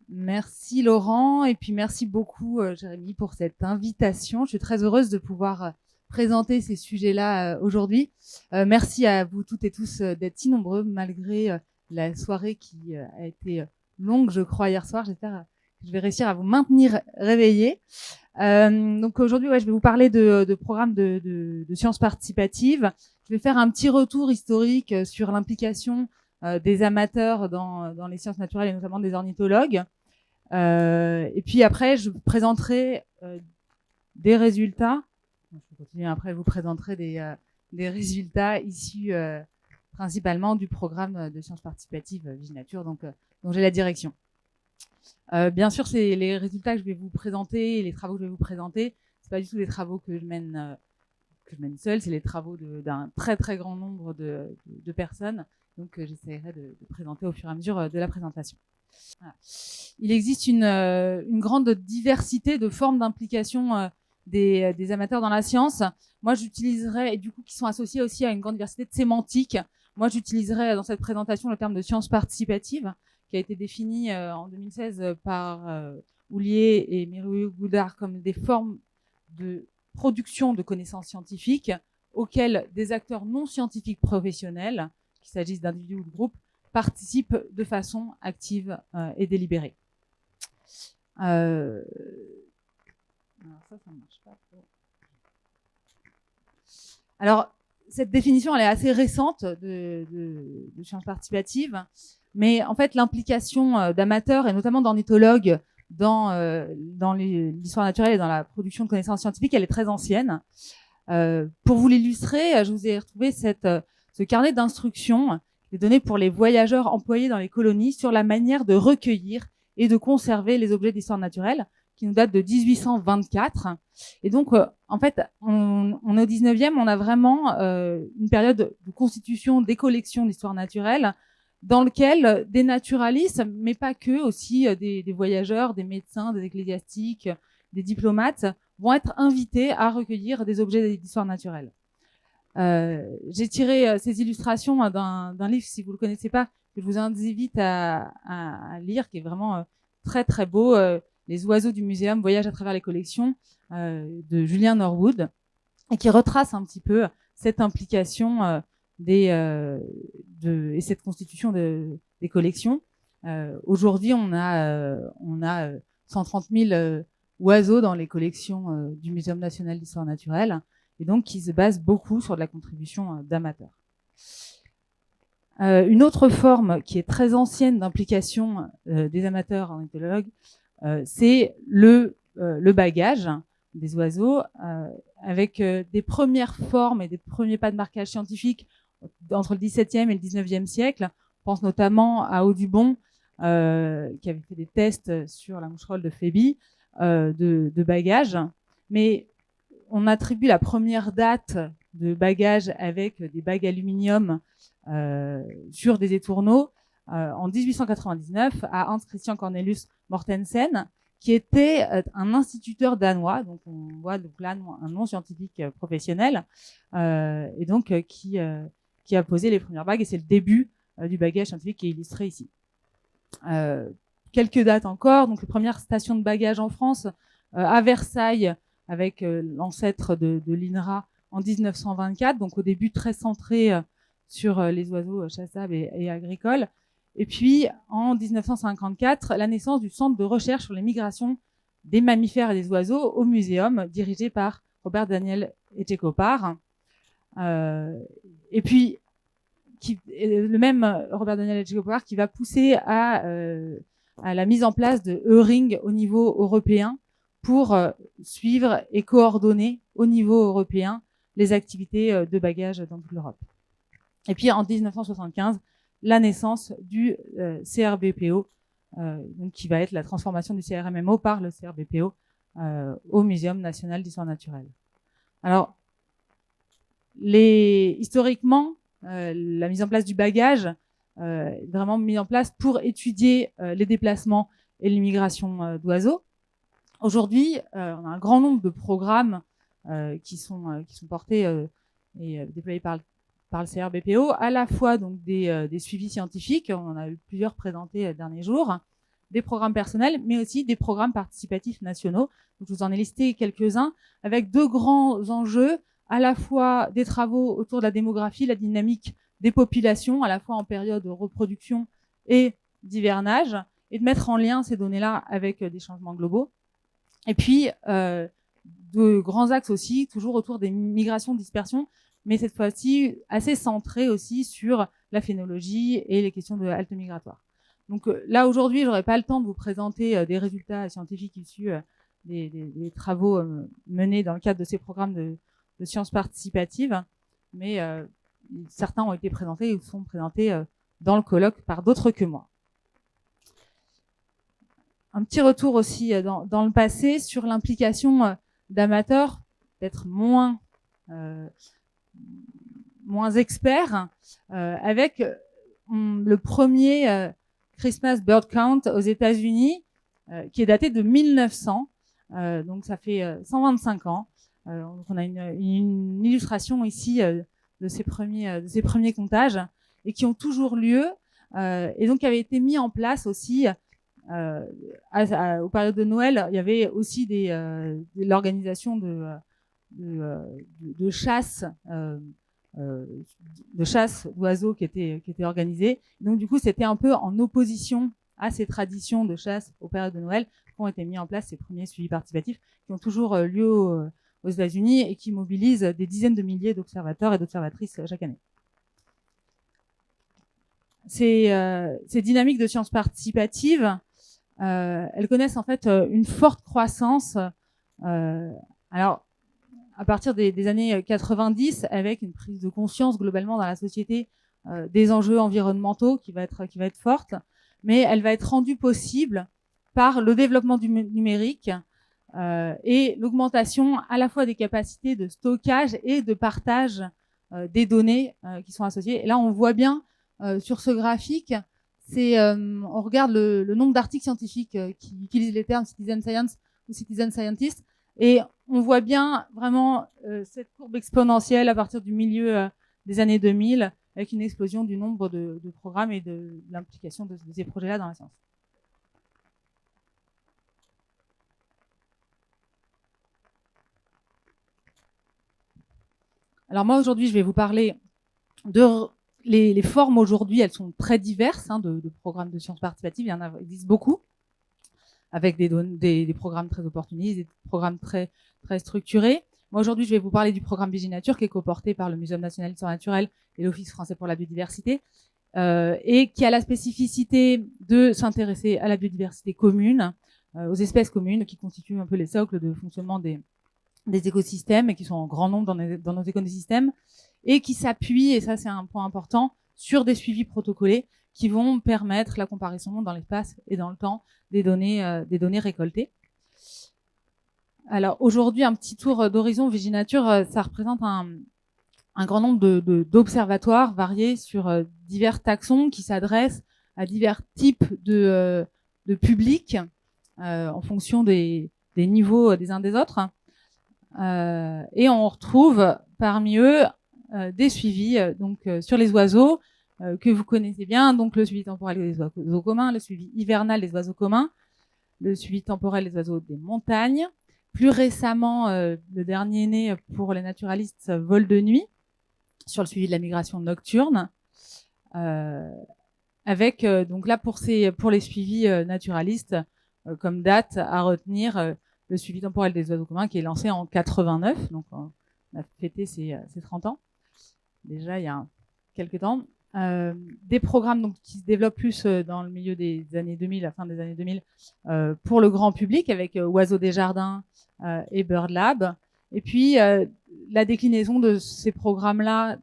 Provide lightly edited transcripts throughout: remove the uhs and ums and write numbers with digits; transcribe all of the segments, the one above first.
Merci Laurent, et puis merci beaucoup Jérémy pour cette invitation. Je suis très heureuse de pouvoir présenter ces sujets-là aujourd'hui. Merci à vous toutes et tous d'être si nombreux malgré la soirée qui a été longue, je crois, hier soir. J'espère que je vais réussir à vous maintenir réveillés. Donc aujourd'hui, je vais vous parler de programmes de sciences participatives. Je vais faire un petit retour historique sur l'implication des amateurs dans les sciences naturelles et notamment des ornithologues. Et puis après, je vous présenterai des résultats. Je vais continuer après, je vous présenterai des résultats issus principalement du programme de sciences participatives Viginature, dont j'ai la direction. Bien sûr, c'est les résultats que je vais vous présenter, les travaux que je vais vous présenter. C'est pas du tout des travaux que je mène seule, c'est les travaux d'un très très grand nombre de personnes. Donc, j'essaierai de présenter au fur et à mesure de la présentation. Voilà. Il existe une grande diversité de formes d'implication des amateurs dans la science. Moi, j'utiliserai, et du coup, qui sont associés aussi à une grande diversité de sémantique. Moi, j'utiliserai dans cette présentation le terme de science participative, qui a été défini en 2016 par Houlier et Mérieux-Goudard comme des formes de production de connaissances scientifiques auxquelles des acteurs non scientifiques professionnels, qu'il s'agisse d'individus ou de groupes, participent de façon active et délibérée. Alors ça ne marche pas. Alors, cette définition, elle est assez récente de sciences participatives, mais en fait, l'implication d'amateurs et notamment d'ornithologues dans l'histoire naturelle et dans la production de connaissances scientifiques, elle est très ancienne. Pour vous l'illustrer, je vous ai retrouvé ce carnet d'instructions qui est donné pour les voyageurs employés dans les colonies sur la manière de recueillir et de conserver les objets d'histoire naturelle, qui nous date de 1824. Et donc, en fait, on est au 19e, on a vraiment une période de constitution des collections d'histoire naturelle dans lequel des naturalistes, mais pas que, aussi des voyageurs, des médecins, des ecclésiastiques, des diplomates, vont être invités à recueillir des objets d'histoire naturelle. J'ai tiré ces illustrations d'un livre, si vous ne le connaissez pas, que je vous invite à lire, qui est vraiment très très beau, Les oiseaux du muséum, voyage à travers les collections, de Julien Norwood, et qui retrace un petit peu cette implication et cette constitution des collections. Aujourd'hui, on a 130 000 oiseaux dans les collections du Muséum national d'histoire naturelle, et donc qui se base beaucoup sur de la contribution d'amateurs. Une autre forme qui est très ancienne d'implication des amateurs ornithologues, c'est le bagage des oiseaux, avec des premières formes et des premiers pas de marquage scientifique entre le XVIIe et le XIXe siècle. On pense notamment à Audubon, qui avait fait des tests sur la moucherolle de Phébie, de bagages. Mais on attribue la première date de bagages avec des bagues aluminium sur des étourneaux en 1899 à Hans Christian Cornelius Mortensen, qui était un instituteur danois, donc on voit donc là un nom scientifique professionnel, et donc qui a posé les premières bagues, et c'est le début du bagage scientifique qui est illustré ici. Quelques dates encore, donc les premières stations de bagages en France, à Versailles, avec l'ancêtre de l'INRA en 1924, donc au début très centré sur les oiseaux chassables et agricoles. Et puis, en 1954, la naissance du Centre de recherche sur les migrations des mammifères et des oiseaux au Muséum, dirigé par Robert Daniel Etchekopar. Et puis, le même Robert Daniel Etchekopar qui va pousser à la mise en place de hearings au niveau européen pour suivre et coordonner au niveau européen les activités de bagage dans toute l'Europe. Et puis, en 1975, la naissance du CRBPO, donc qui va être la transformation du CRMMO par le CRBPO au Muséum national d'histoire naturelle. Alors, historiquement, la mise en place du bagage est vraiment mise en place pour étudier les déplacements et l'immigration d'oiseaux. Aujourd'hui, on a un grand nombre de programmes qui sont portés et déployés par le CRBPO, à la fois donc des suivis scientifiques, on en a eu plusieurs présentés les derniers jours, des programmes personnels, mais aussi des programmes participatifs nationaux. Donc, je vous en ai listé quelques-uns, avec deux grands enjeux, à la fois des travaux autour de la démographie, la dynamique des populations, à la fois en période de reproduction et d'hivernage, et de mettre en lien ces données-là avec des changements globaux. Et puis, de grands axes aussi, toujours autour des migrations, dispersions, mais cette fois-ci assez centrés aussi sur la phénologie et les questions de halte migratoire. Donc là, aujourd'hui, je n'aurai pas le temps de vous présenter des résultats scientifiques issus des travaux menés dans le cadre de ces programmes de sciences participatives, mais certains ont été présentés ou sont présentés dans le colloque par d'autres que moi. Un petit retour aussi dans le passé sur l'implication d'amateurs, peut-être moins experts, avec le premier Christmas Bird Count aux États-Unis, qui est daté de 1900, donc ça fait 125 ans. Donc on a une illustration ici de ces premiers comptages, et qui ont toujours lieu, et donc qui avaient été mis en place aussi aux périodes de Noël. Il y avait aussi l'organisation de chasse d'oiseaux qui était organisée. Donc du coup, c'était un peu en opposition à ces traditions de chasse aux périodes de Noël qu'ont été mis en place ces premiers suivis participatifs, qui ont toujours lieu aux États-Unis et qui mobilisent des dizaines de milliers d'observateurs et d'observatrices chaque année. Ces dynamiques de sciences participatives, elles connaissent en fait une forte croissance. Alors, à partir des années 90, avec une prise de conscience globalement dans la société des enjeux environnementaux qui va être forte, mais elle va être rendue possible par le développement du numérique et l'augmentation à la fois des capacités de stockage et de partage des données qui sont associées. Et là, on voit bien sur ce graphique, on regarde le nombre d'articles scientifiques qui utilisent les termes citizen science ou citizen scientist, et on voit bien vraiment cette courbe exponentielle à partir du milieu des années 2000, avec une explosion du nombre de programmes et de l'implication de ces projets-là dans la science. Alors moi, aujourd'hui, je vais vous parler de les formes. Aujourd'hui, elles sont très diverses de programmes de sciences participatives. Il existe beaucoup, avec des programmes très opportunistes, des programmes très, très structurés. Moi, aujourd'hui, je vais vous parler du programme Viginature, qui est coporté par le Muséum national d'histoire naturelle et l'Office français pour la biodiversité, et qui a la spécificité de s'intéresser à la biodiversité commune, aux espèces communes, qui constituent un peu les socles de fonctionnement des écosystèmes, et qui sont en grand nombre dans nos écosystèmes, et qui s'appuient, et ça c'est un point important, sur des suivis protocolés qui vont permettre la comparaison dans l'espace et dans le temps des données récoltées. Alors aujourd'hui, un petit tour d'horizon. Viginature, ça représente un grand nombre d'observatoires variés sur divers taxons qui s'adressent à divers types de publics en fonction des niveaux des uns des autres. Et on retrouve parmi eux des suivis sur les oiseaux que vous connaissez bien, donc le suivi temporel des oiseaux communs, le suivi hivernal des oiseaux communs, le suivi temporel des oiseaux des montagnes. Plus récemment, le dernier né pour les naturalistes, vol de nuit, sur le suivi de la migration nocturne, avec donc là pour les suivis naturalistes, comme date à retenir le suivi temporel des oiseaux communs, qui est lancé en 89, donc on a fêté ses 30 ans, déjà il y a quelques temps. Des programmes donc, qui se développent plus dans le milieu des années 2000, la fin des années 2000, pour le grand public, avec Oiseaux des Jardins et Bird Lab. Et puis, la déclinaison de ces programmes-là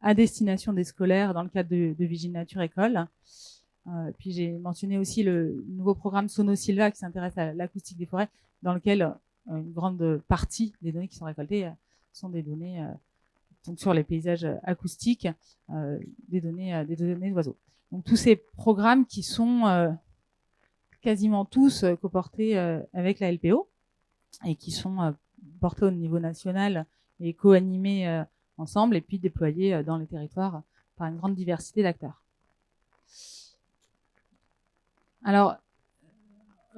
à destination des scolaires dans le cadre de Viginature École. Puis j'ai mentionné aussi le nouveau programme Sono Silva, qui s'intéresse à l'acoustique des forêts, dans lequel une grande partie des données qui sont récoltées sont des données donc sur les paysages acoustiques, des données d'oiseaux. Donc tous ces programmes qui sont quasiment tous coportés avec la LPO, et qui sont portés au niveau national et co-animés ensemble, et puis déployés dans les territoires par une grande diversité d'acteurs. Alors,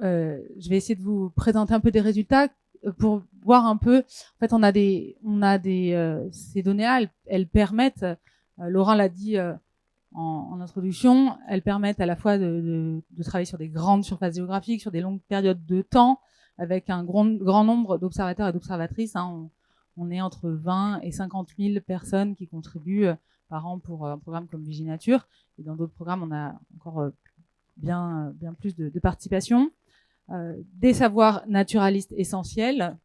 je vais essayer de vous présenter un peu des résultats pour voir un peu. En fait, on a des ces données-là, elles permettent, Laurent l'a dit en introduction, elles permettent à la fois de travailler sur des grandes surfaces géographiques, sur des longues périodes de temps, avec un grand nombre d'observateurs et d'observatrices. On est entre 20 et 50 000 personnes qui contribuent par an pour un programme comme Viginature. Et dans d'autres programmes, on a encore bien plus de participation. Des savoirs naturalistes essentiels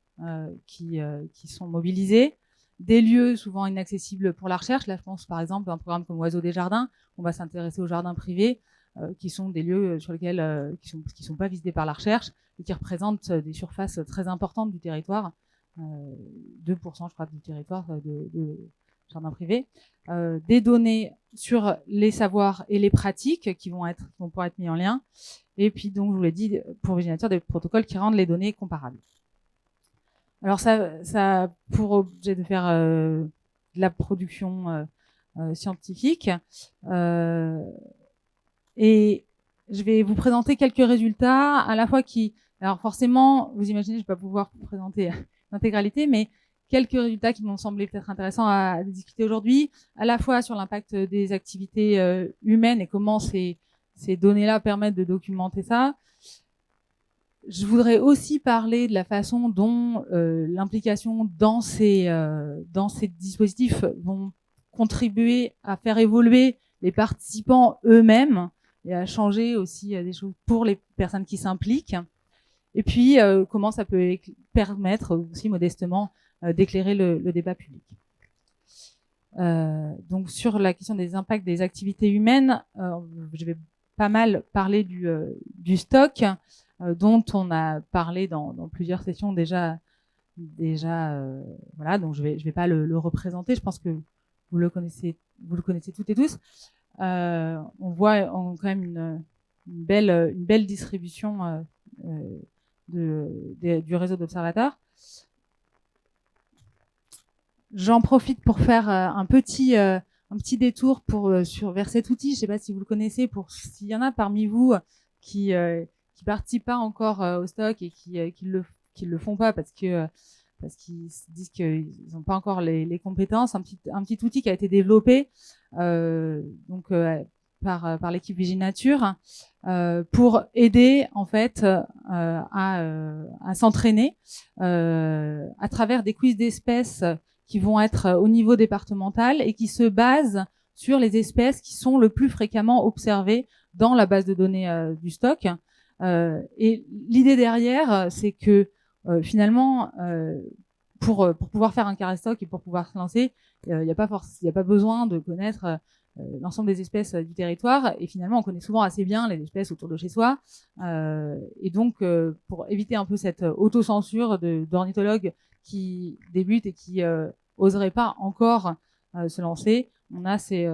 qui sont mobilisés, des lieux souvent inaccessibles pour la recherche. Là, je pense par exemple à un programme comme Oiseaux des jardins. On va s'intéresser aux jardins privés, qui sont des lieux sur lesquels qui sont pas visités par la recherche et qui représentent des surfaces très importantes du territoire. 2% je crois du territoire de jardins privés. Des données sur les savoirs et les pratiques qui vont pouvoir être mis en lien. Et puis, donc, je vous l'ai dit, pour Viginature, des protocoles qui rendent les données comparables. Alors, ça a pour objet de faire de la production scientifique. Et je vais vous présenter quelques résultats, à la fois alors forcément, vous imaginez, je ne vais pas pouvoir vous présenter l'intégralité, mais quelques résultats qui m'ont semblé peut-être intéressants à discuter aujourd'hui, à la fois sur l'impact des activités humaines et comment ces données-là permettent de documenter ça. Je voudrais aussi parler de la façon dont l'implication dans ces dispositifs vont contribuer à faire évoluer les participants eux-mêmes et à changer aussi des choses pour les personnes qui s'impliquent. Et puis, comment ça peut permettre aussi modestement d'éclairer le débat public. Donc, sur la question des impacts des activités humaines, je vais pas mal parler du stock, dont on a parlé dans plusieurs sessions déjà. Voilà, donc je vais pas le représenter. Je pense que vous le connaissez toutes et tous. On voit quand même une belle distribution du réseau d'observateurs. J'en profite pour faire un petit détour vers cet outil. Je ne sais pas si vous le connaissez, s'il y en a parmi vous qui participent pas encore au stock et qui le font pas parce qu'ils se disent qu'ils n'ont pas encore les compétences. Un petit outil qui a été développé par l'équipe Viginature pour aider en fait à s'entraîner à travers des quiz d'espèces qui vont être au niveau départemental et qui se basent sur les espèces qui sont le plus fréquemment observées dans la base de données du stock. Et l'idée derrière, c'est que finalement, pour pouvoir faire un carré stock et pour pouvoir se lancer, il n'y a pas besoin de connaître l'ensemble des espèces du territoire. Et finalement, on connaît souvent assez bien les espèces autour de chez soi. Et donc, pour éviter un peu cette autocensure d'ornithologues qui débutent et qui oseraient pas encore se lancer, on a ces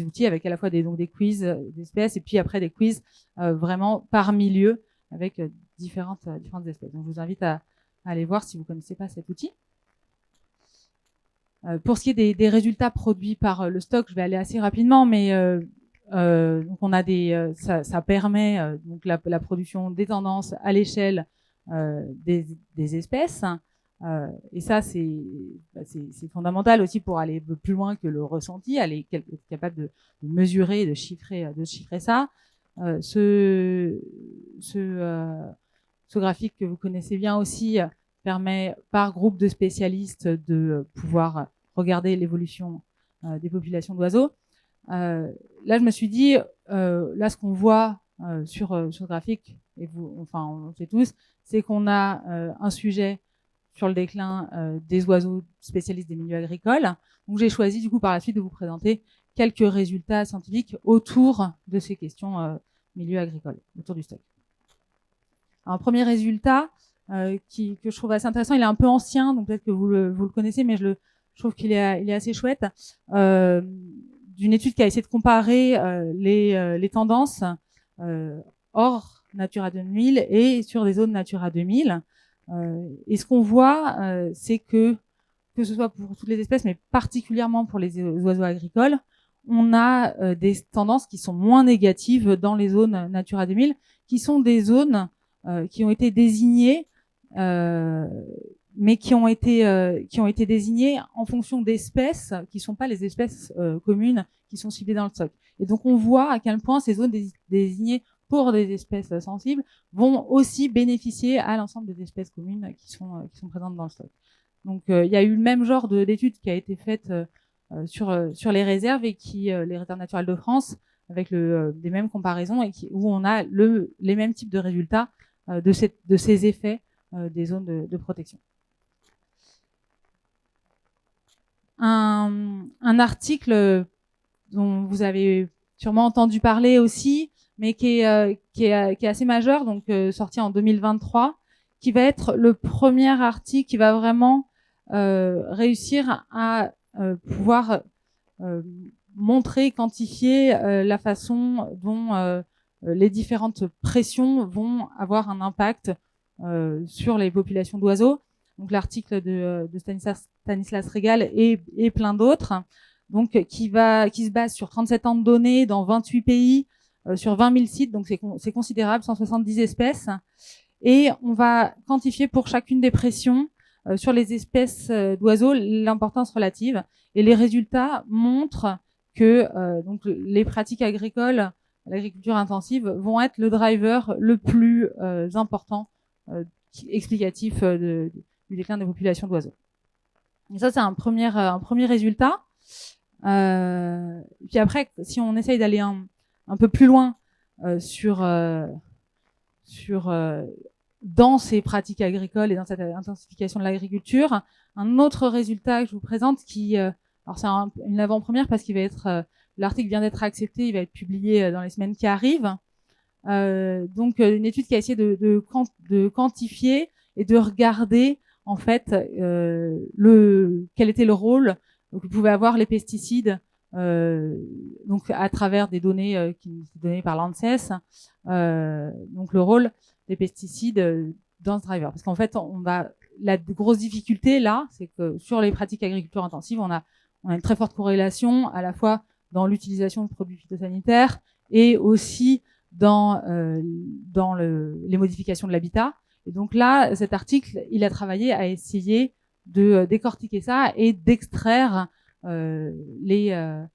outils avec à la fois des quiz d'espèces et puis après des quiz vraiment par milieu avec différentes espèces. Donc, je vous invite à aller voir si vous connaissez pas cet outil. Pour ce qui est des résultats produits par le stock, je vais aller assez rapidement, mais donc on a ça permet donc la production des tendances à l'échelle des espèces. Et ça, c'est fondamental aussi pour aller plus loin que le ressenti, être capable de mesurer, de chiffrer ça. Ce graphique que vous connaissez bien aussi permet par groupe de spécialistes de pouvoir regarder l'évolution des populations d'oiseaux. Là, je me suis dit, là, ce qu'on voit sur ce graphique, et on le sait tous, c'est qu'on a un sujet sur le déclin des oiseaux spécialistes des milieux agricoles. Donc, j'ai choisi du coup par la suite de vous présenter quelques résultats scientifiques autour de ces questions milieux agricoles, autour du stock. Alors, un premier résultat que je trouve assez intéressant, il est un peu ancien, donc peut-être que vous le connaissez, mais je trouve qu'il est assez chouette, d'une étude qui a essayé de comparer les tendances hors Natura 2000 et sur des zones Natura 2000. Et ce qu'on voit, c'est que ce soit pour toutes les espèces, mais particulièrement pour les oiseaux agricoles, on a des tendances qui sont moins négatives dans les zones Natura 2000, qui sont des zones qui ont été désignés, mais qui ont été désignés en fonction d'espèces qui sont pas les espèces communes qui sont ciblées dans le stock. Et donc on voit à quel point ces zones désignées pour des espèces sensibles vont aussi bénéficier à l'ensemble des espèces communes qui sont présentes dans le stock. Donc il y a eu le même genre d'étude qui a été faite sur les réserves et les réserves naturelles de France avec des mêmes comparaisons et où on a les mêmes types de résultats de ces effets des zones de protection. Un article dont vous avez sûrement entendu parler aussi, mais qui est assez majeur, donc sorti en 2023, qui va être le premier article qui va vraiment réussir à pouvoir montrer, quantifier la façon dont les différentes pressions vont avoir un impact sur les populations d'oiseaux. Donc l'article de Stanislas Régal et plein d'autres, donc qui se base sur 37 ans de données dans 28 pays, sur 20 000 sites, donc c'est considérable, 170 espèces. Et on va quantifier pour chacune des pressions sur les espèces d'oiseaux l'importance relative. Et les résultats montrent que donc les pratiques agricoles, l'agriculture intensive, vont être le driver le plus important explicatif du déclin des populations d'oiseaux. Et ça, c'est un premier résultat. Puis après, si on essaye d'aller un peu plus loin dans ces pratiques agricoles et dans cette intensification de l'agriculture, un autre résultat que je vous présente alors c'est une avant-première parce qu'il va être l'article vient d'être accepté, il va être publié dans les semaines qui arrivent. Donc une étude qui a essayé de quantifier et de regarder en fait quel était le rôle que pouvaient avoir les pesticides donc à travers des données qui sont données par l'ANSES, donc le rôle des pesticides dans ce driver. Parce qu'en fait, la grosse difficulté là, c'est que sur les pratiques agriculture intensive, on a une très forte corrélation à la fois dans l'utilisation de produits phytosanitaires et aussi dans les modifications de l'habitat. Et donc là, cet article, il a travaillé à essayer de décortiquer ça et d'extraire le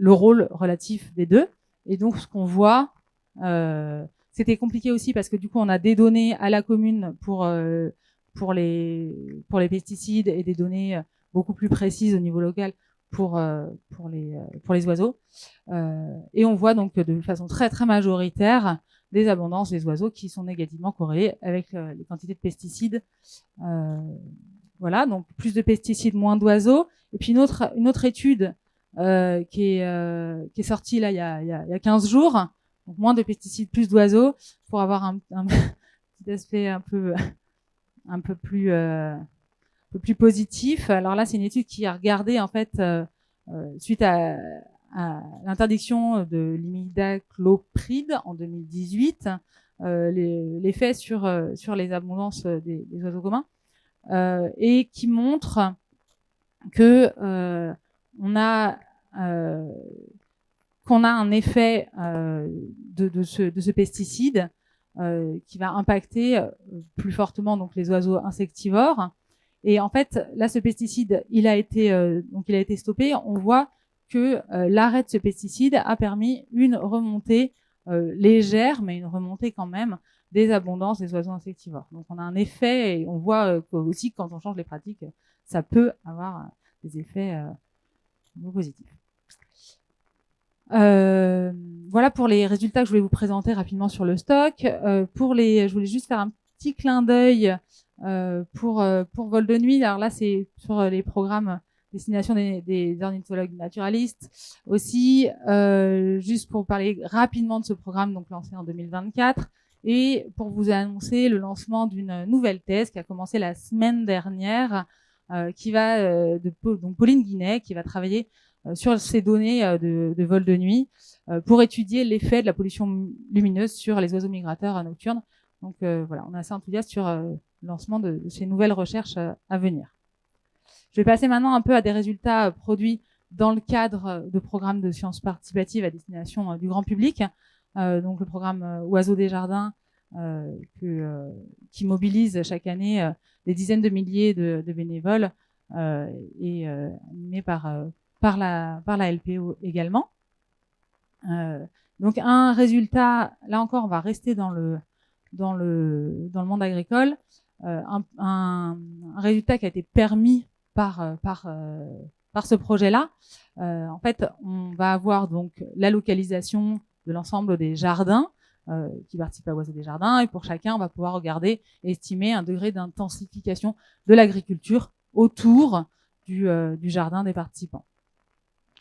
rôle relatif des deux. Et donc, ce qu'on voit, c'était compliqué aussi parce que du coup, on a des données à la commune pour les pesticides et des données beaucoup plus précises au niveau local pour les oiseaux. Et on voit donc de façon très très majoritaire des abondances des oiseaux qui sont négativement corrélées avec les quantités de pesticides. Voilà, donc plus de pesticides, moins d'oiseaux. Et puis une autre étude qui est sortie là il y a 15 jours. Donc moins de pesticides, plus d'oiseaux, pour avoir un petit aspect un peu plus positif. Alors là, c'est une étude qui a regardé en fait suite à l'interdiction de l'imidaclopride en 2018, l'effet sur les abondances des oiseaux communs, et qui montre que qu'on a un effet de ce pesticide qui va impacter plus fortement donc les oiseaux insectivores. Et en fait, là, ce pesticide, il a été stoppé. On voit que l'arrêt de ce pesticide a permis une remontée légère, mais une remontée quand même des abondances des oiseaux insectivores. Donc on a un effet, et on voit aussi que quand on change les pratiques, ça peut avoir des effets positifs. Voilà pour les résultats que je voulais vous présenter rapidement sur le stock. Je voulais juste faire un petit clin d'œil pour vol de nuit. Alors là, c'est sur les programmes destination des ornithologues naturalistes aussi. Juste pour parler rapidement de ce programme, donc lancé en 2024, et pour vous annoncer le lancement d'une nouvelle thèse qui a commencé la semaine dernière, qui va donc Pauline Guinet, qui va travailler sur ces données de vol de nuit pour étudier l'effet de la pollution lumineuse sur les oiseaux migrateurs nocturnes. Donc voilà, on est assez enthousiaste sur le lancement de ces nouvelles recherches à venir. Je vais passer maintenant un peu à des résultats produits dans le cadre de programmes de sciences participatives à destination du grand public. Donc le programme Oiseaux des jardins qui mobilise chaque année des dizaines de milliers de bénévoles et animé par la LPO également. Donc un résultat, là encore, on va rester dans le monde agricole, un résultat qui a été permis par ce projet-là. En fait, on va avoir donc la localisation de l'ensemble des jardins qui participent à Oiseaux des Jardins, et pour chacun, on va pouvoir regarder et estimer un degré d'intensification de l'agriculture autour du jardin des participants.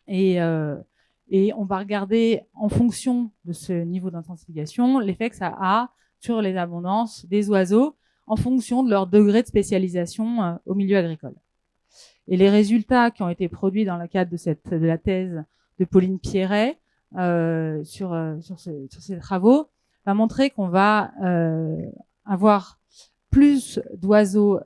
Et on va regarder en fonction de ce niveau d'intensification l'effet que ça a sur les abondances des oiseaux en fonction de leur degré de spécialisation au milieu agricole. Et les résultats qui ont été produits dans le cadre de la thèse de Pauline Pierret sur ces travaux va montrer qu'on va avoir plus d'oiseaux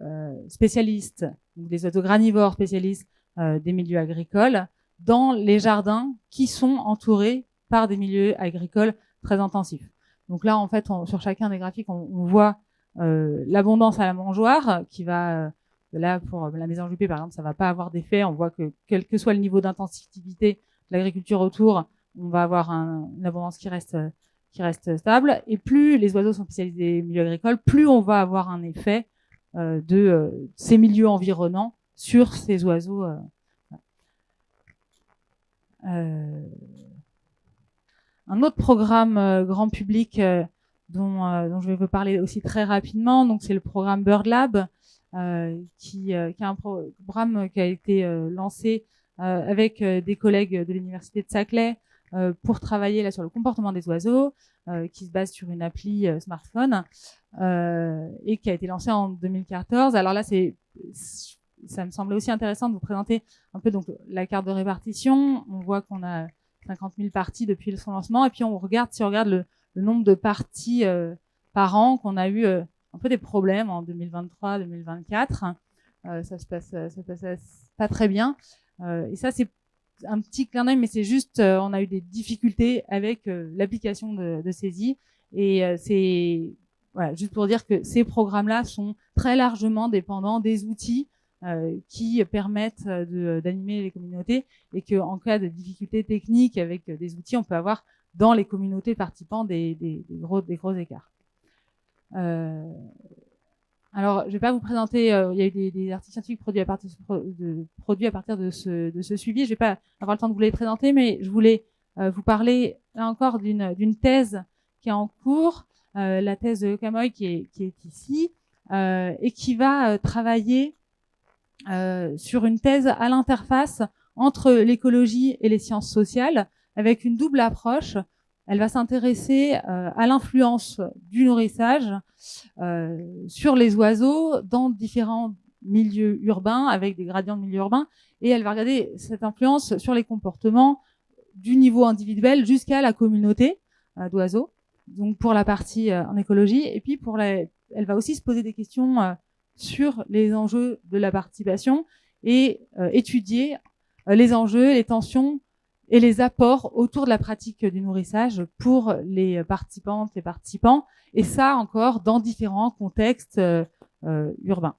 spécialistes, donc des oiseaux granivores spécialistes des milieux agricoles, dans les jardins qui sont entourés par des milieux agricoles très intensifs. Donc là, en fait, sur chacun des graphiques, on voit l'abondance à la mangeoire qui va, là, pour la maison Juppé, par exemple, ça va pas avoir d'effet. On voit que quel que soit le niveau d'intensivité de l'agriculture autour, on va avoir une abondance qui reste stable. Et plus les oiseaux sont spécialisés milieux agricoles, plus on va avoir un effet de ces milieux environnants sur ces oiseaux. Un autre programme grand public dont je vais vous parler aussi très rapidement, donc c'est le programme Bird Lab, qui est un programme qui a été lancé avec des collègues de l'université de Saclay pour travailler là sur le comportement des oiseaux, qui se base sur une appli smartphone et qui a été lancé en 2014. Alors là, ça me semblait aussi intéressant de vous présenter un peu donc la carte de répartition. On voit qu'on a 50 000 parties depuis son lancement, et puis si on regarde le nombre de parties par an, qu'on a eu un peu des problèmes en 2023-2024. Ça se passe pas très bien. Et ça, c'est un petit clin d'œil, mais c'est juste, on a eu des difficultés avec l'application de saisie. Et c'est voilà, juste pour dire que ces programmes-là sont très largement dépendants des outils qui permettent d'animer les communautés, et qu'en cas de difficultés techniques avec des outils, on peut avoir dans les communautés participants des gros écarts. Alors, je vais pas vous présenter, il y a eu des articles scientifiques produits à partir de ce suivi. Je vais pas avoir le temps de vous les présenter, mais je voulais vous parler là encore d'une thèse qui est en cours, la thèse de Camoy qui est ici, et qui va travailler sur une thèse à l'interface entre l'écologie et les sciences sociales, avec une double approche. Elle va s'intéresser à l'influence du nourrissage sur les oiseaux dans différents milieux urbains, avec des gradients de milieux urbains, et elle va regarder cette influence sur les comportements du niveau individuel jusqu'à la communauté d'oiseaux, donc pour la partie en écologie. Et puis elle va aussi se poser des questions sur les enjeux de la participation et étudier les enjeux, les tensions et les apports autour de la pratique du nourrissage pour les participantes et participants, et ça encore dans différents contextes urbains.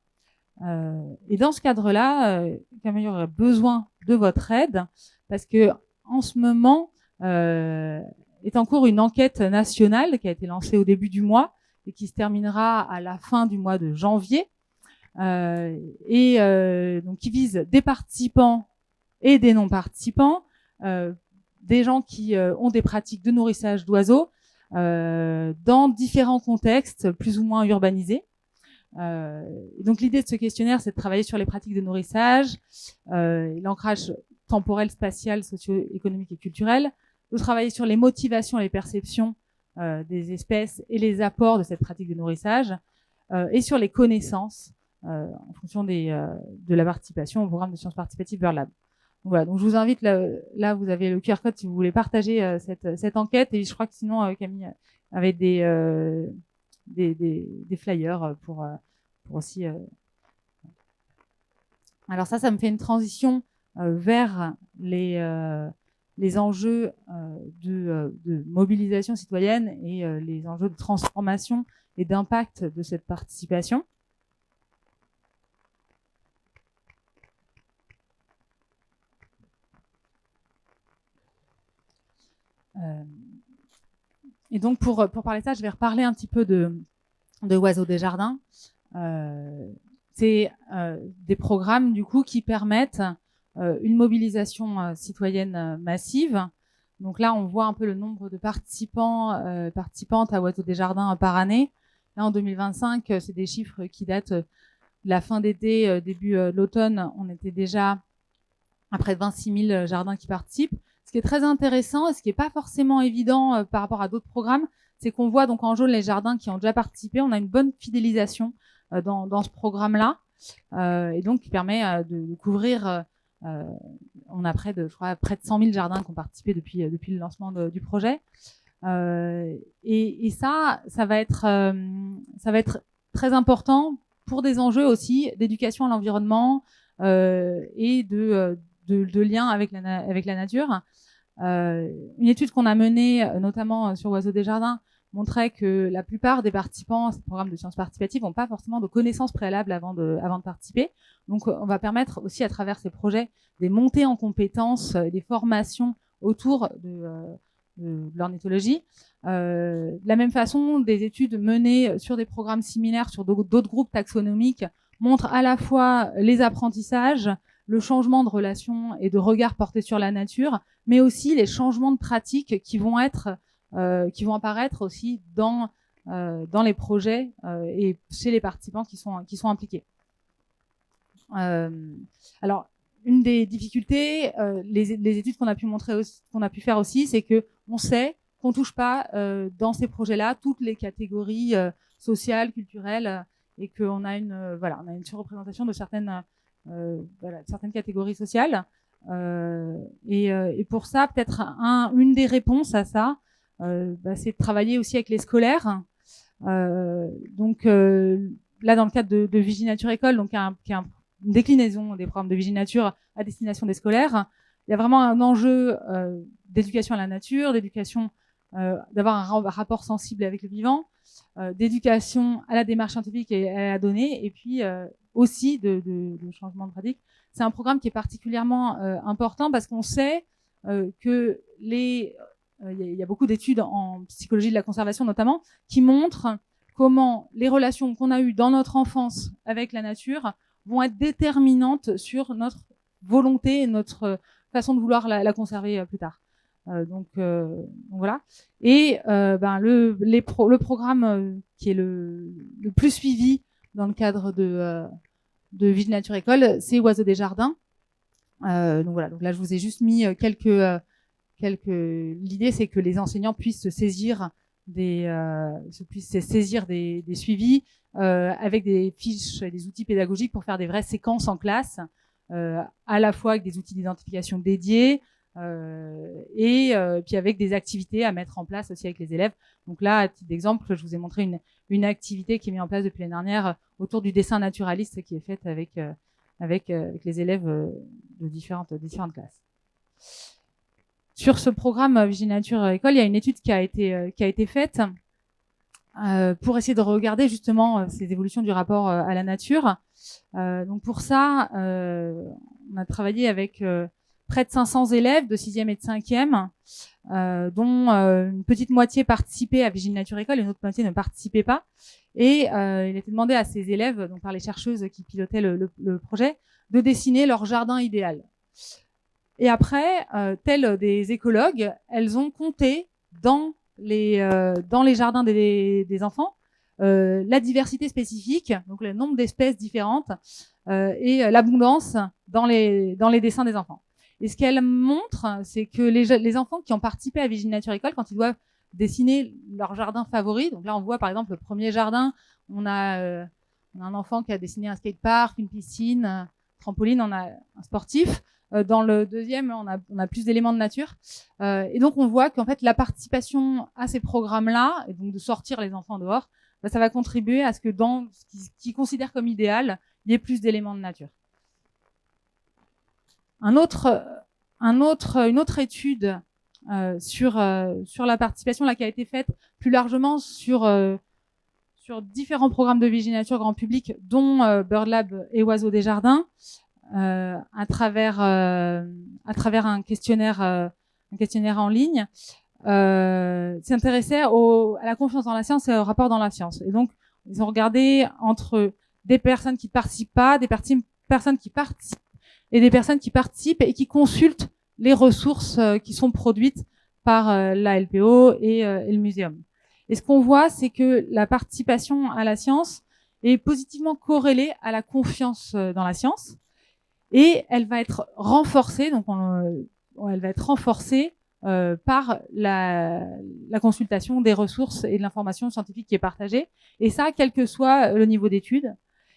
Et dans ce cadre-là, Camille aurait besoin de votre aide, parce que en ce moment est en cours une enquête nationale qui a été lancée au début du mois et qui se terminera à la fin du mois de janvier, donc qui vise des participants et des non-participants, des gens qui ont des pratiques de nourrissage d'oiseaux dans différents contextes plus ou moins urbanisés. Donc l'idée de ce questionnaire, c'est de travailler sur les pratiques de nourrissage, l'ancrage temporel, spatial, socio-économique et culturel, de travailler sur les motivations et les perceptions des espèces et les apports de cette pratique de nourrissage, et sur les connaissances en fonction de la participation au programme de sciences participatives Bird Lab. Voilà, donc je vous invite, là vous avez le QR code si vous voulez partager cette enquête, et je crois que sinon Camille avait des flyers pour aussi. Alors ça me fait une transition vers les enjeux de mobilisation citoyenne et les enjeux de transformation et d'impact de cette participation. Et donc, pour parler de ça, je vais reparler un petit peu de Oiseaux des Jardins. C'est des programmes, du coup, qui permettent une mobilisation citoyenne massive. Donc là, on voit un peu le nombre de participants, participantes à Oiseaux des Jardins par année. Là, en 2025, c'est des chiffres qui datent de la fin d'été, début de l'automne. On était déjà à près de 26 000 jardins qui participent. Ce qui est très intéressant et ce qui n'est pas forcément évident par rapport à d'autres programmes, c'est qu'on voit donc en jaune les jardins qui ont déjà participé. On a une bonne fidélisation dans ce programme-là, et donc qui permet de couvrir. On a près de 100 000 jardins qui ont participé depuis le lancement du projet. Et ça va être très important pour des enjeux aussi d'éducation à l'environnement et de lien avec la nature. Une étude qu'on a menée, notamment sur Oiseaux des Jardins, montrait que la plupart des participants à ce programme de sciences participatives n'ont pas forcément de connaissances préalables avant de participer. Donc, on va permettre aussi à travers ces projets des montées en compétences, des formations autour de l'ornithologie. De la même façon, des études menées sur des programmes similaires sur d'autres groupes taxonomiques montrent à la fois les apprentissages, le changement de relation et de regard porté sur la nature, mais aussi les changements de pratiques qui vont apparaître aussi dans les projets et chez les participants qui sont impliqués. Alors, une des difficultés, les études qu'on a pu faire aussi, c'est que on sait qu'on touche pas dans ces projets-là toutes les catégories sociales, culturelles, et qu'on a une surreprésentation de certaines catégories sociales. Et pour ça, peut-être une des réponses à ça, c'est de travailler aussi avec les scolaires. Donc là, dans le cadre de Viginature École, donc qui est une déclinaison des programmes de Viginature à destination des scolaires, il y a vraiment un enjeu d'éducation à la nature, d'éducation, d'avoir un rapport sensible avec le vivant, d'éducation à la démarche scientifique et à la donnée, et puis aussi de changement de pratique. C'est un programme qui est particulièrement important parce qu'on sait que il y a beaucoup d'études en psychologie de la conservation notamment qui montrent comment les relations qu'on a eues dans notre enfance avec la nature vont être déterminantes sur notre volonté et notre façon de vouloir la conserver plus tard. Donc voilà. Et le programme qui est le plus suivi dans le cadre de Viginature École, c'est Oiseaux des Jardins. Donc voilà. Donc là, je vous ai juste mis l'idée, c'est que les enseignants puissent se saisir des suivis avec des fiches et des outils pédagogiques pour faire des vraies séquences en classe, à la fois avec des outils d'identification dédiés et puis avec des activités à mettre en place aussi avec les élèves. Donc là, à titre d'exemple, je vous ai montré une activité qui est mise en place depuis l'année dernière autour du dessin naturaliste qui est faite avec les élèves de différentes classes. Sur ce programme Viginature École, il y a une étude qui a été faite pour essayer de regarder justement ces évolutions du rapport à la nature. Donc pour ça, on a travaillé avec près de 500 élèves de 6e et de 5e, dont une petite moitié participait à Viginature École et une autre moitié ne participait pas. Et il était demandé à ces élèves, donc par les chercheuses qui pilotaient le projet, de dessiner leur jardin idéal. Et après, telles des écologues, elles ont compté dans les jardins des enfants la diversité spécifique, donc le nombre d'espèces différentes et l'abondance dans les dessins des enfants. Et ce qu'elles montrent, c'est que les enfants qui ont participé à Viginature École, quand ils doivent dessiner leur jardin favori, donc là on voit par exemple le premier jardin, on a un enfant qui a dessiné un skatepark, une piscine, trampoline, on a un sportif. Dans le deuxième, on a plus d'éléments de nature. Et donc, on voit qu'en fait, la participation à ces programmes-là, et donc de sortir les enfants dehors, ça va contribuer à ce que dans ce qu'ils considèrent comme idéal, il y ait plus d'éléments de nature. Un autre une autre étude sur la participation là qui a été faite plus largement sur différents programmes de viginature grand public, dont BirdLab et Oiseaux des Jardins, à travers un questionnaire en ligne, s'intéressait à la confiance dans la science et au rapport dans la science. Et donc, ils ont regardé entre des personnes qui participent pas, des personnes qui participent et des personnes qui participent et qui consultent les ressources qui sont produites par la LPO et le muséum. Et ce qu'on voit, c'est que la participation à la science est positivement corrélée à la confiance dans la science, et elle va être renforcée. Donc, elle va être renforcée par la consultation des ressources et de l'information scientifique qui est partagée. Et ça, quel que soit le niveau d'études.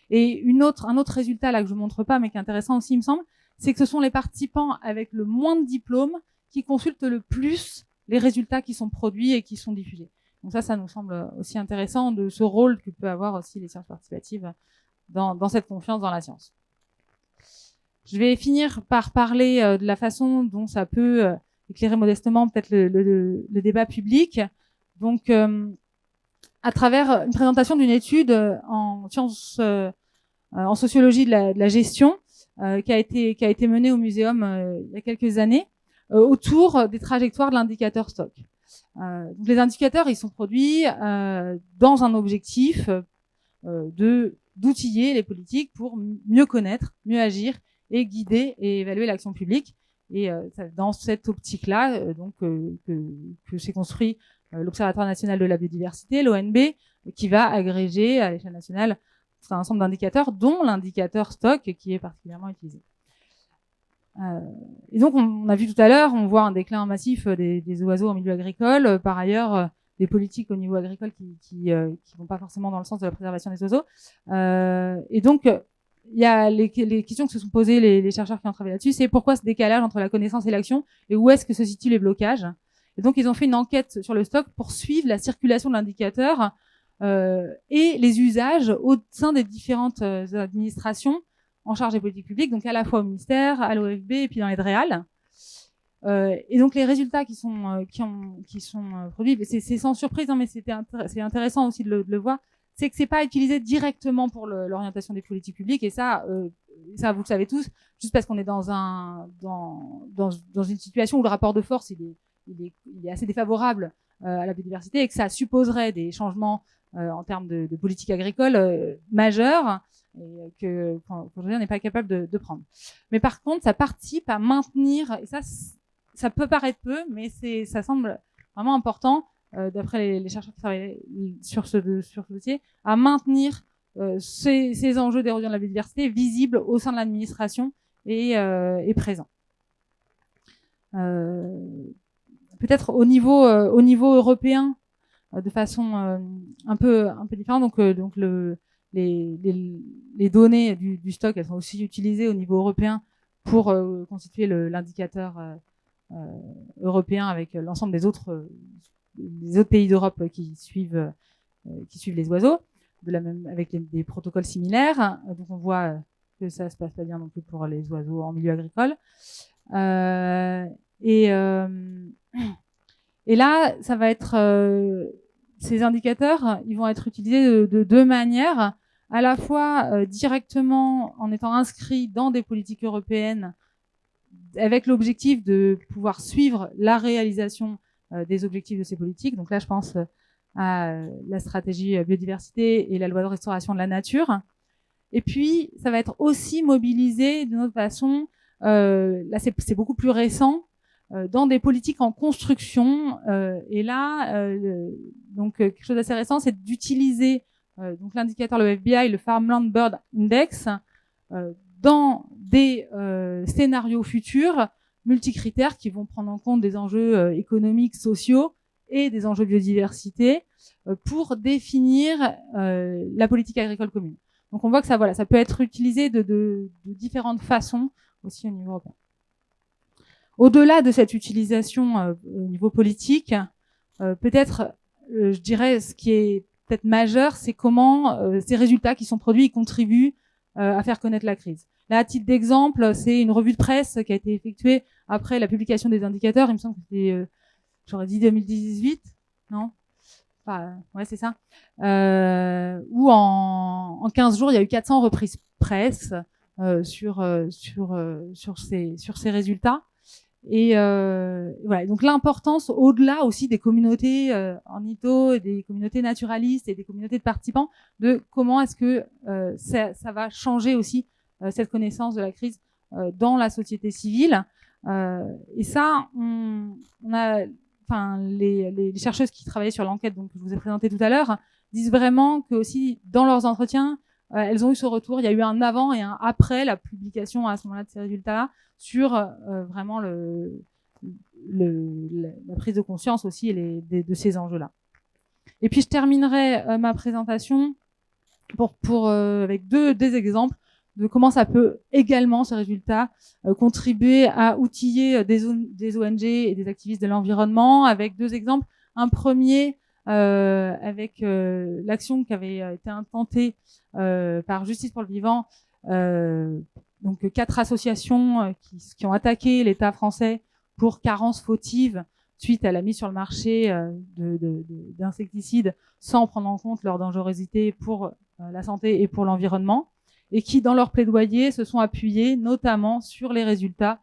Et un autre résultat là que je montre pas, mais qui est intéressant aussi, il me semble, c'est que ce sont les participants avec le moins de diplômes qui consultent le plus les résultats qui sont produits et qui sont diffusés. Donc ça nous semble aussi intéressant de ce rôle que peut avoir aussi les sciences participatives dans cette confiance dans la science. Je vais finir par parler de la façon dont ça peut éclairer modestement peut-être le débat public. Donc, à travers une présentation d'une étude en sciences, en sociologie de la gestion, qui a été menée au muséum il y a quelques années, autour des trajectoires de l'indicateur stock. Donc les indicateurs, ils sont produits dans un objectif d'outiller les politiques pour mieux connaître, mieux agir et guider et évaluer l'action publique. Et dans cette optique-là, que s'est construit l'Observatoire national de la biodiversité, l'ONB, qui va agréger à l'échelle nationale un ensemble d'indicateurs, dont l'indicateur stock qui est particulièrement utilisé. Et donc, on a vu tout à l'heure, on voit un déclin massif des oiseaux en milieu agricole. Par ailleurs, des politiques au niveau agricole qui vont pas forcément dans le sens de la préservation des oiseaux. Et donc, il y a les questions que se sont posées les chercheurs qui ont travaillé là-dessus, c'est pourquoi ce décalage entre la connaissance et l'action, et où est-ce que se situent les blocages. Et donc, ils ont fait une enquête sur le stock pour suivre la circulation de l'indicateur et les usages au sein des différentes administrations en charge des politiques publiques, donc à la fois au ministère, à l'OFB et puis dans les DREAL. Et donc les résultats qui sont produits, c'est sans surprise, hein, mais c'est intéressant aussi de le voir, c'est que c'est pas utilisé directement pour l'orientation des politiques publiques, et ça vous le savez tous, juste parce qu'on est dans une situation où le rapport de force il est assez défavorable à la biodiversité, et que ça supposerait des changements en termes de politique agricole majeurs, et que aujourd'hui on n'est pas capable de prendre. Mais par contre, ça participe à maintenir, et ça peut paraître peu, mais ça semble vraiment important, d'après les chercheurs qui travaillent sur ce dossier, à maintenir ces enjeux d'érosion de la biodiversité visibles au sein de l'administration et présents. Peut-être au niveau européen, de façon un peu différente. Donc les données du stock, elles sont aussi utilisées au niveau européen pour constituer l'indicateur européen avec l'ensemble des autres pays d'Europe qui suivent les oiseaux, avec des protocoles similaires. Donc on voit que ça se passe pas bien non plus pour les oiseaux en milieu agricole. Et là, ça va être ces indicateurs, ils vont être utilisés de deux manières, à la fois directement en étant inscrits dans des politiques européennes avec l'objectif de pouvoir suivre la réalisation des objectifs de ces politiques. Donc là, je pense à la stratégie biodiversité et la loi de restauration de la nature. Et puis, ça va être aussi mobilisé d'une autre façon, là c'est beaucoup plus récent, dans des politiques en construction. Et là, donc quelque chose d'assez récent, c'est d'utiliser donc l'indicateur, le FBI, le Farmland Bird Index, dans des scénarios futurs multicritères qui vont prendre en compte des enjeux économiques, sociaux et des enjeux biodiversité pour définir la politique agricole commune. Donc on voit que ça peut être utilisé de différentes façons aussi au niveau européen. Au-delà de cette utilisation au niveau politique, peut-être, je dirais, ce qui est peut-être majeur, c'est comment ces résultats qui sont produits contribuent à faire connaître la crise. Là, à titre d'exemple, c'est une revue de presse qui a été effectuée après la publication des indicateurs. Il me semble que c'était, j'aurais dit 2018, non? Enfin, ouais, c'est ça. Où en 15 jours, il y a eu 400 reprises presse sur ces résultats. Et voilà. Donc l'importance, au-delà aussi des communautés en ITO, des communautés naturalistes et des communautés de participants, de comment est-ce que ça va changer aussi cette connaissance de la crise dans la société civile. Et ça, on a, enfin, les chercheuses qui travaillaient sur l'enquête, donc que je vous ai présentée tout à l'heure, disent vraiment que aussi dans leurs entretiens, elles ont eu ce retour. Il y a eu un avant et un après la publication à ce moment-là de ces résultats sur vraiment la prise de conscience aussi de ces enjeux-là. Et puis je terminerai ma présentation avec des exemples de comment ça peut également, ce résultat, contribuer à outiller des ONG et des activistes de l'environnement, avec 2 exemples. Un premier, avec l'action qui avait été intentée par Justice pour le Vivant, donc 4 associations qui ont attaqué l'État français pour carence fautive suite à la mise sur le marché d'insecticides sans prendre en compte leur dangerosité pour la santé et pour l'environnement, et qui, dans leur plaidoyer, se sont appuyés notamment sur les résultats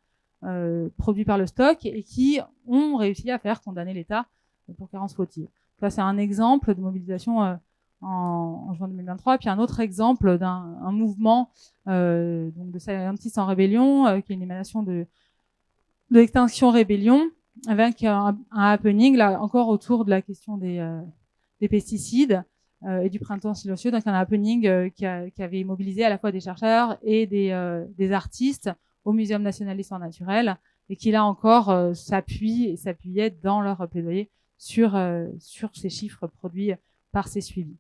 produits par le stock et qui ont réussi à faire condamner l'État pour carence fautive. Ça, c'est un exemple de mobilisation en juin 2023. Puis un autre exemple d'un mouvement donc de Scientists en Rébellion, qui est une émanation de l'Extinction Rébellion, avec un happening, là encore autour de la question des pesticides et du printemps silencieux. Donc un happening qui avait mobilisé à la fois des chercheurs et des artistes au Muséum national d'histoire naturelle, et qui là encore s'appuyait dans leur plaidoyer sur ces chiffres produits par ces suivis.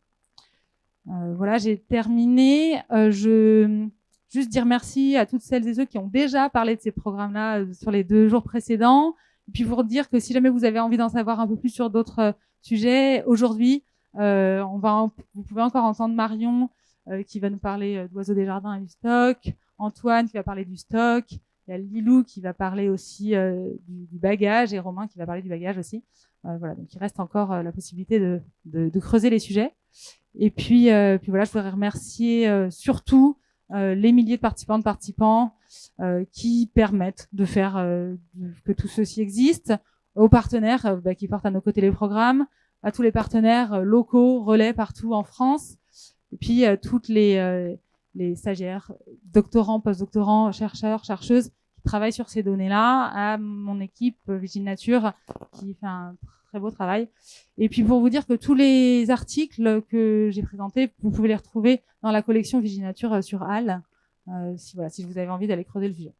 Voilà, j'ai terminé. Juste dire merci à toutes celles et ceux qui ont déjà parlé de ces programmes-là sur les 2 jours précédents. Et puis vous dire que si jamais vous avez envie d'en savoir un peu plus sur d'autres sujets, aujourd'hui, vous pouvez encore entendre Marion qui va nous parler d'Oiseaux des Jardins et du stock, Antoine qui va parler du stock, il y a Lilou qui va parler aussi du bagage, et Romain qui va parler du bagage aussi. Voilà, donc il reste encore la possibilité de creuser les sujets. Et puis voilà, je voudrais remercier surtout les milliers de participants qui permettent de faire que tout ceci existe, aux partenaires qui portent à nos côtés les programmes, à tous les partenaires locaux, relais partout en France, et puis toutes les stagiaires, doctorants, postdoctorants, chercheurs, chercheuses qui travaillent sur ces données-là, à mon équipe Vigile Nature qui fait un très beau travail. Et puis pour vous dire que tous les articles que j'ai présentés, vous pouvez les retrouver dans la collection Vigile Nature sur HAL, si vous avez envie d'aller creuser le sujet.